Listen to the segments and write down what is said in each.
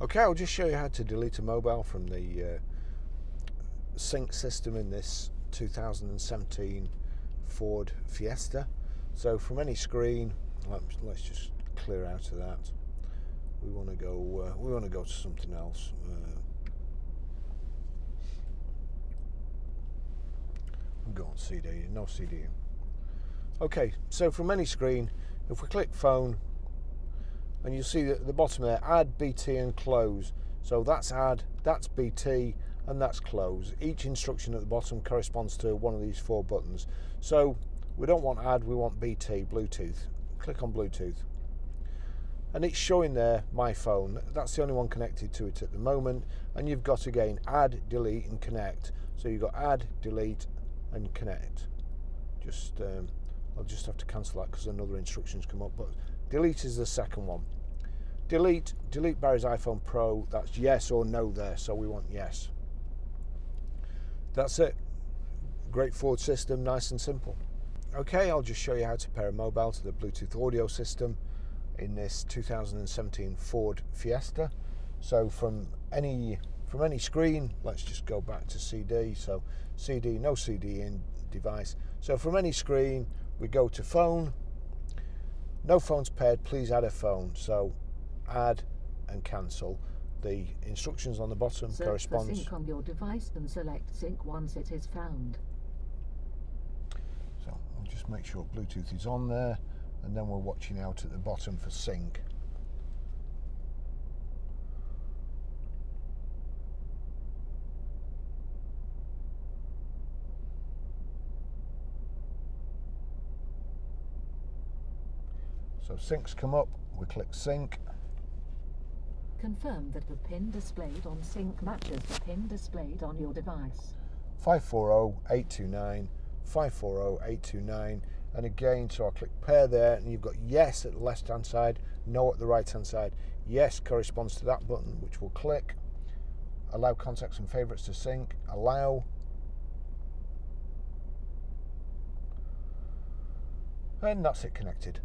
Okay, I'll just show you how to delete a mobile from the sync system in this 2017 Ford Fiesta. So from any screen, let's just clear out of that. We want to go to something else. We'll go on CD. No CD. Okay, so from any screen, if we click phone, and you'll see that at the bottom there, add, BT and close. So that's add, that's BT, and that's close. Each instruction at the bottom corresponds to one of these four buttons. So we don't want add, we want BT, Bluetooth. Click on Bluetooth. And it's showing there my phone. That's the only one connected to it at the moment. And you've got again add, delete and connect. So you've got add, delete and connect. I'll just have to cancel that because another instruction's come up, but delete is the second one. Delete Barry's iPhone Pro, that's yes or no there, so we want yes. That's it. Great Ford system, nice and simple. Okay, I'll just show you how to pair a mobile to the Bluetooth audio system in this 2017 Ford Fiesta. So from any screen, let's just go back to CD. So CD, no CD in device. So from any screen, we go to phone. No phone's paired, please add a phone. So add and cancel. The instructions on the bottom correspond. Search for sync on your device and select sync once it is found. So I'll just make sure Bluetooth is on there, and then we're watching out at the bottom for sync. So sync's come up, we click sync. Confirm that the pin displayed on sync matches the pin displayed on your device. 540829, 540829, and again, so I click pair there, and you've got yes at the left hand side, no at the right hand side. Yes corresponds to that button, which we'll click. Allow contacts and favorites to sync, allow. And that's it connected.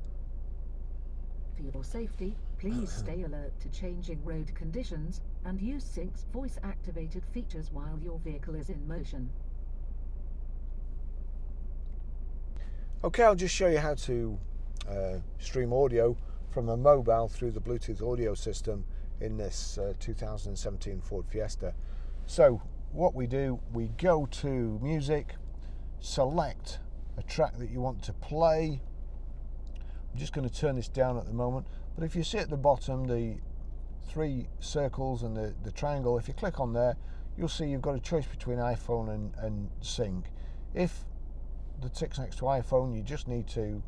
For your safety, please stay alert to changing road conditions and use Sync's voice-activated features while your vehicle is in motion. Okay, I'll just show you how to stream audio from a mobile through the Bluetooth audio system in this 2017 Ford Fiesta. So what we do, we go to music, select a track that you want to play. I'm just going to turn this down at the moment, but if you see at the bottom the three circles and the triangle, if you click on there, you'll see you've got a choice between iPhone and sync. If the tick's next to iPhone, you just need to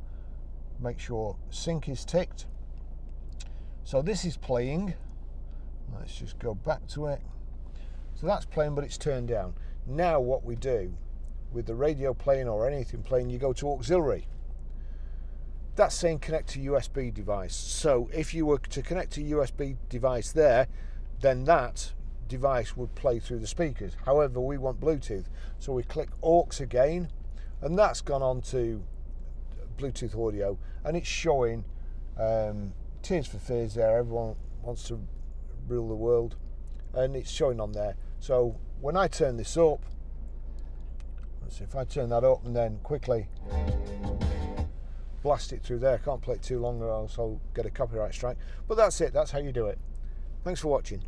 make sure sync is ticked. So this is playing. Let's just go back to it. So that's playing, but it's turned down. Now what we do with the radio playing or anything playing, you go to auxiliary. That's saying connect to USB device. So if you were to connect to USB device there, then that device would play through the speakers. However, we want Bluetooth. So we click aux again, and that's gone on to Bluetooth audio, and it's showing Tears for Fears there. Everyone wants to rule the world, and it's showing on there. So when I turn this up, let's see if I turn that up and then quickly blast it through there. I can't play it too long or else I'll get a copyright strike. But that's it. That's how you do it. Thanks for watching.